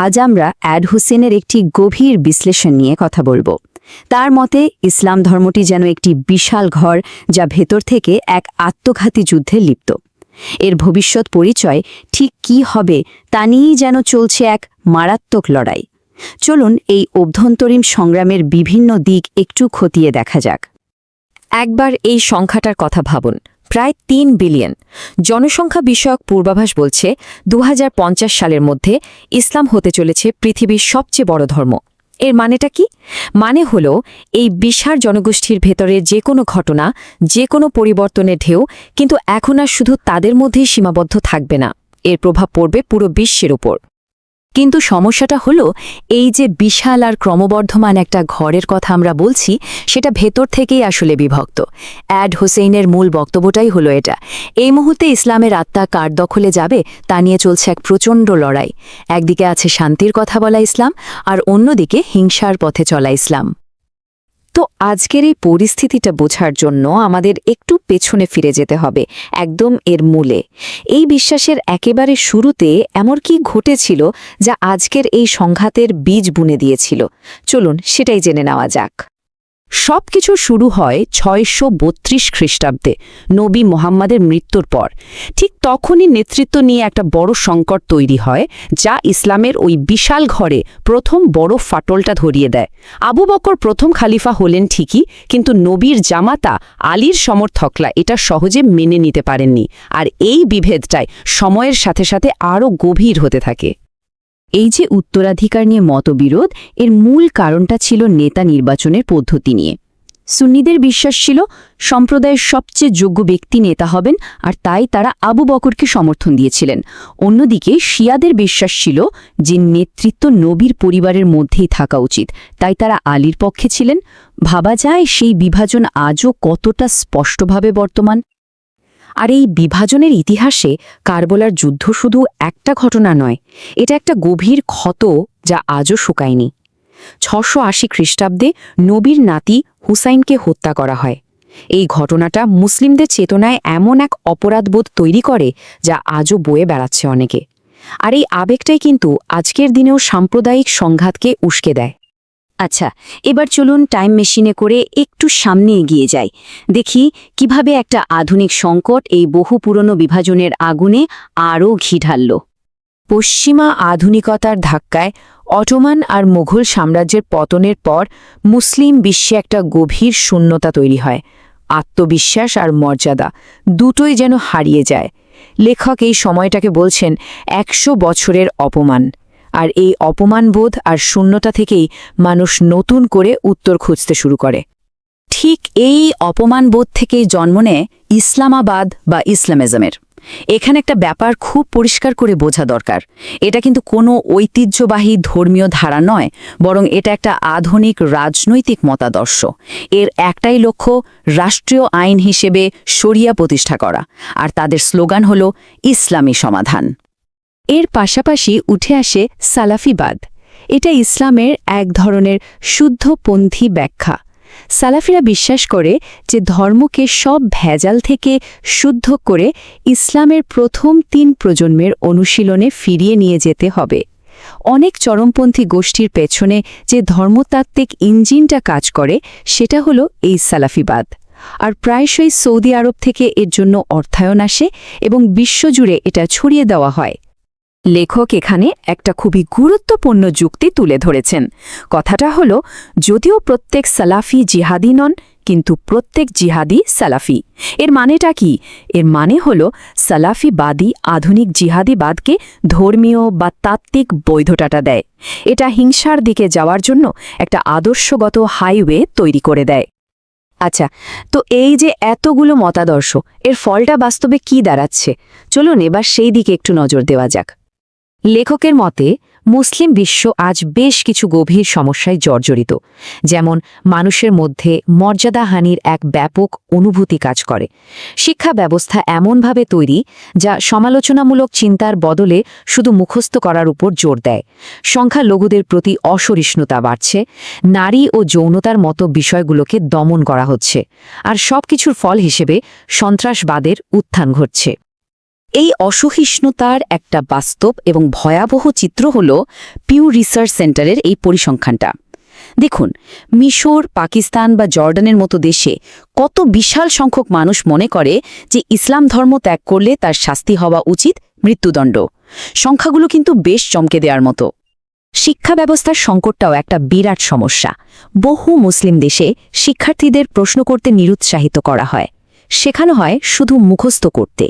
আজ আমরা অ্যাড হোসেনের একটি গভীর বিশ্লেষণ নিয়ে কথা বলবো। তার মতে ইসলাম ধর্মটি যেন একটি বিশাল ঘর, যা ভেতর থেকে এক আত্মঘাতী যুদ্ধে লিপ্ত। এর ভবিষ্যৎ পরিচয় ঠিক কি হবে তা নিয়েই যেন চলছে এক মারাত্মক লড়াই। চলুন এই অভ্যন্তরীণ সংগ্রামের বিভিন্ন দিক একটু খতিয়ে দেখা যাক। একবার এই সংখ্যাটার কথা ভাবুন, প্রায় ৩ বিলিয়ন। জনসংখ্যা বিষয়ক পূর্বাভাস বলছে ২০৫০ সালের মধ্যে ইসলাম হতে চলেছে পৃথিবীর সবচেয়ে বড় ধর্ম। এর মানেটা কি? মানে হলো এই বিশাল জনগোষ্ঠীর ভেতরে যে কোনো ঘটনা, যে কোনো পরিবর্তনের ঢেউ কিন্তু এখন আর শুধু তাদের মধ্যেই সীমাবদ্ধ থাকবে না, এর প্রভাব পড়বে পুরো বিশ্বের উপর। কিন্তু সমস্যাটা হলো, এই যে বিশাল আর ক্রমবর্ধমান একটা ঘরের কথা আমরা বলছি, সেটা ভেতর থেকেই আসলে বিভক্ত। অ্যাড হোসেইনের মূল বক্তব্যটাই হলো এটা। এই মুহূর্তে ইসলামের আত্মা কার দখলে যাবে তা নিয়ে চলছে এক প্রচণ্ড লড়াই। একদিকে আছে শান্তির কথা বলা ইসলাম, আর অন্যদিকে হিংসার পথে চলা ইসলাম। তো আজকের এই পরিস্থিতিটা বোঝার জন্য আমাদের একটু পেছনে ফিরে যেতে হবে, একদম এর মূলে। এই বিশ্বাসের একেবারে শুরুতে এমন কি ঘটেছিল যা আজকের এই সংঘাতের বীজ বুনে দিয়েছিল? চলুন সেটাই জেনে নেওয়া যাক। সবকিছু শুরু হয় ৬৩২ খ্রিস্টাব্দে, নবী মোহাম্মদের মৃত্যুর পর। ঠিক তখনই নেতৃত্ব নিয়ে একটা বড় সংকট তৈরি হয়, যা ইসলামের ওই বিশাল ঘরে প্রথম বড় ফাটলটা ধরিয়ে দেয়। আবু বকর প্রথম খালিফা হলেন ঠিকই, কিন্তু নবীর জামাতা আলীর সমর্থকরা এটা সহজে মেনে নিতে পারেননি, আর এই বিভেদটাই সময়ের সাথে সাথে আরও গভীর হতে থাকে। এই যে উত্তরাধিকার নিয়ে মতবিরোধ, এর মূল কারণটা ছিল নেতা নির্বাচনের পদ্ধতি নিয়ে। সুন্নিদের বিশ্বাস ছিল সম্প্রদায়ের সবচেয়ে যোগ্য ব্যক্তি নেতা হবেন, আর তাই তারা আবু বকরকে সমর্থন দিয়েছিলেন। অন্যদিকে শিয়াদের বিশ্বাস ছিল যে নেতৃত্ব নবীর পরিবারের মধ্যেই থাকা উচিত, তাই তারা আলীর পক্ষে ছিলেন। ভাবা যায় সেই বিভাজন আজও কতটা স্পষ্টভাবে বর্তমান। আর এই বিভাজনের ইতিহাসে কারবালার যুদ্ধ শুধু একটা ঘটনা নয়, এটা একটা গভীর ক্ষত যা আজও শুকায়নি। ৬৮০ খ্রিস্টাব্দে নবীর নাতি হুসাইনকে হত্যা করা হয়। এই ঘটনাটা মুসলিমদের চেতনায় এমন এক অপরাধবোধ তৈরি করে যা আজও বয়ে বেড়াচ্ছে অনেকে। আর এই আবেগটাই কিন্তু আজকের দিনেও সাম্প্রদায়িক সংঘাতকে উস্কে দেয়। আচ্ছা, এবার চলুন টাইম মেশিনে করে একটু সামনে এগিয়ে যাই। দেখি কিভাবে একটা আধুনিক সংকট এই বহু পুরনো বিভাজনের আগুনে আরও ঘি ঢালল। পশ্চিমা আধুনিকতার ধাক্কায় অটোমান আর মুঘল সাম্রাজ্যের পতনের পর মুসলিম বিশ্বে একটা গভীর শূন্যতা তৈরি হয়। আত্মবিশ্বাস আর মর্যাদা দুটোই যেন হারিয়ে যায়। লেখক এই সময়টাকে বলছেন ১০০ বছরের অপমান। আর এই অপমানবোধ আর শূন্যতা থেকেই মানুষ নতুন করে উত্তর খুঁজতে শুরু করে। ঠিক এই অপমানবোধ থেকেই জন্ম নেয় ইসলামাবাদ বা ইসলামিজমের। এখানে একটা ব্যাপার খুব পরিষ্কার করে বোঝা দরকার। এটা কিন্তু কোনো ঐতিহ্যবাহী ধর্মীয় ধারা নয়, বরং এটা একটা আধুনিক রাজনৈতিক মতাদর্শ। এর একটাই লক্ষ্য রাষ্ট্রীয় আইন হিসেবে শরিয়া প্রতিষ্ঠা করা, আর তাদের স্লোগান হল ইসলামী সমাধান। এর পাশাপাশি উঠে আসে সালাফিবাদ। এটা ইসলামের এক ধরনের শুদ্ধপন্থী ব্যাখ্যা। সালাফিরা বিশ্বাস করে যে ধর্মকে সব ভেজাল থেকে শুদ্ধ করে ইসলামের প্রথম ৩ প্রজন্মের অনুশীলনে ফিরিয়ে নিয়ে যেতে হবে। অনেক চরমপন্থী গোষ্ঠীর পেছনে যে ধর্মতাত্ত্বিক ইঞ্জিনটা কাজ করে, সেটা হলো এই সালাফিবাদ। আর প্রায়শই সৌদি আরব থেকে এর জন্য অর্থায়ন আসে এবং বিশ্বজুড়ে এটা ছড়িয়ে দেওয়া হয়। লেখক এখানে একটা খুবই গুরুত্বপূর্ণ যুক্তি তুলে ধরেছেন। কথাটা হলো, যদিও প্রত্যেক সালাফি জিহাদি নন, কিন্তু প্রত্যেক জিহাদি সালাফি। এর মানেটা কি? এর মানে হলো সালাফিবাদী আধুনিক জিহাদিবাদকে ধর্মীয় বা তাত্ত্বিক বৈধতাটা দেয়। এটা হিংসার দিকে যাওয়ার জন্য একটা আদর্শগত হাইওয়ে তৈরি করে দেয়। আচ্ছা, তো এই যে এতগুলো মতাদর্শ, এর ফলটা বাস্তবে কি দাঁড়াচ্ছে? চলুন এবার সেই দিকে একটু নজর দেওয়া যাক। লেখকের মতে মুসলিম বিশ্ব আজ বেশ কিছু গভীর সমস্যায় জর্জরিত। যেমন মানুষের মধ্যে মর্যাদাহানির এক ব্যাপক অনুভূতি কাজ করে। শিক্ষা ব্যবস্থা এমনভাবে তৈরি যা সমালোচনামূলক চিন্তার বদলে শুধু মুখস্থ করার উপর জোর দেয়। সংখ্যালঘুদের প্রতি অসহিষ্ণুতা বাড়ছে, নারী ও যৌনতার মতো বিষয়গুলোকে দমন করা হচ্ছে, আর সবকিছুর ফল হিসেবে সন্ত্রাসবাদের উত্থান ঘটছে। এই অসহিষ্ণুতার একটা বাস্তব এবং ভয়াবহ চিত্র হল পিউ রিসার্চ সেন্টারের এই পরিসংখ্যানটা। দেখুন, মিশর, পাকিস্তান বা জর্ডানের মতো দেশে কত বিশাল সংখ্যক মানুষ মনে করে যে ইসলাম ধর্ম ত্যাগ করলে তার শাস্তি হওয়া উচিত মৃত্যুদণ্ড। সংখ্যাগুলো কিন্তু বেশ চমকে দেওয়ার মতো। শিক্ষা ব্যবস্থার সংকটটাও একটা বিরাট সমস্যা। বহু মুসলিম দেশে শিক্ষার্থীদের প্রশ্ন করতে নিরুৎসাহিত করা হয়, শেখানো হয় শুধু মুখস্থ করতে।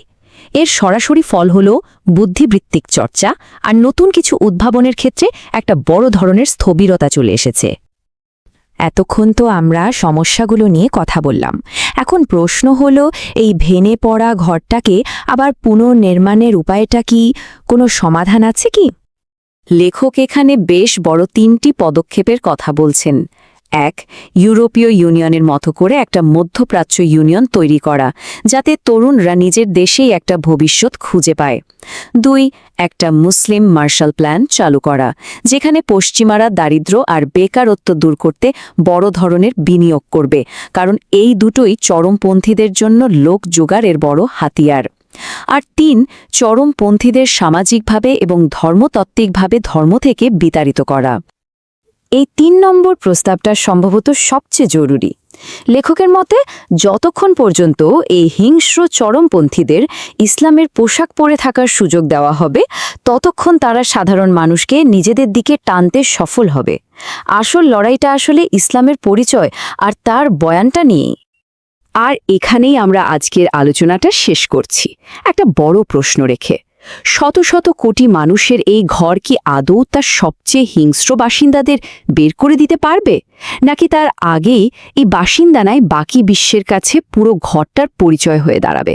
এর সরাসরি ফল হল বুদ্ধিবৃত্তিক চর্চা আর নতুন কিছু উদ্ভাবনের ক্ষেত্রে একটা বড় ধরনের স্থবিরতা চলে এসেছে। এতক্ষণ তো আমরা সমস্যাগুলো নিয়ে কথা বললাম। এখন প্রশ্ন হলো, এই ভেঙে পড়া ঘরটাকে আবার পুনর্নির্মাণের উপায়টা কি? কোনো সমাধান আছে কি? লেখক এখানে বেশ বড় 3টি পদক্ষেপের কথা বলছেন। 1. ইউরোপীয় ইউনিয়নের মতো করে একটা মধ্যপ্রাচ্য ইউনিয়ন তৈরি করা, যাতে তরুণরা নিজের দেশেই একটা ভবিষ্যৎ খুঁজে পায়। 2. একটা মুসলিম মার্শাল প্ল্যান চালু করা, যেখানে পশ্চিমারা দারিদ্র্য আর বেকারত্ব দূর করতে বড় ধরনের বিনিয়োগ করবে, কারণ এই দুটোই চরমপন্থীদের জন্য লোক জোগাড়ের বড় হাতিয়ার। আর 3. চরমপন্থীদের সামাজিকভাবে এবং ধর্মতাত্ত্বিকভাবে ধর্ম থেকে বিতাড়িত করা। এই 3 নম্বর প্রস্তাবটা সম্ভবত সবচেয়ে জরুরি। লেখকের মতে যতক্ষণ পর্যন্ত এই হিংস্র চরমপন্থীদের ইসলামের পোশাক পরে থাকার সুযোগ দেওয়া হবে, ততক্ষণ তারা সাধারণ মানুষকে নিজেদের দিকে টানতে সফল হবে। আসল লড়াইটা আসলে ইসলামের পরিচয় আর তার বয়ানটা নিয়ে। আর এখানেই আমরা আজকের আলোচনাটা শেষ করছি, একটা বড় প্রশ্ন রেখে। শত শত কোটি মানুষের এই ঘর কি আদৌ তার সবচেয়ে হিংস্র বাসিন্দাদের বের করে দিতে পারবে, নাকি তার আগেই এই বাসিন্দানায় বাকি বিশ্বের কাছে পুরো ঘরটার পরিচয় হয়ে দাঁড়াবে?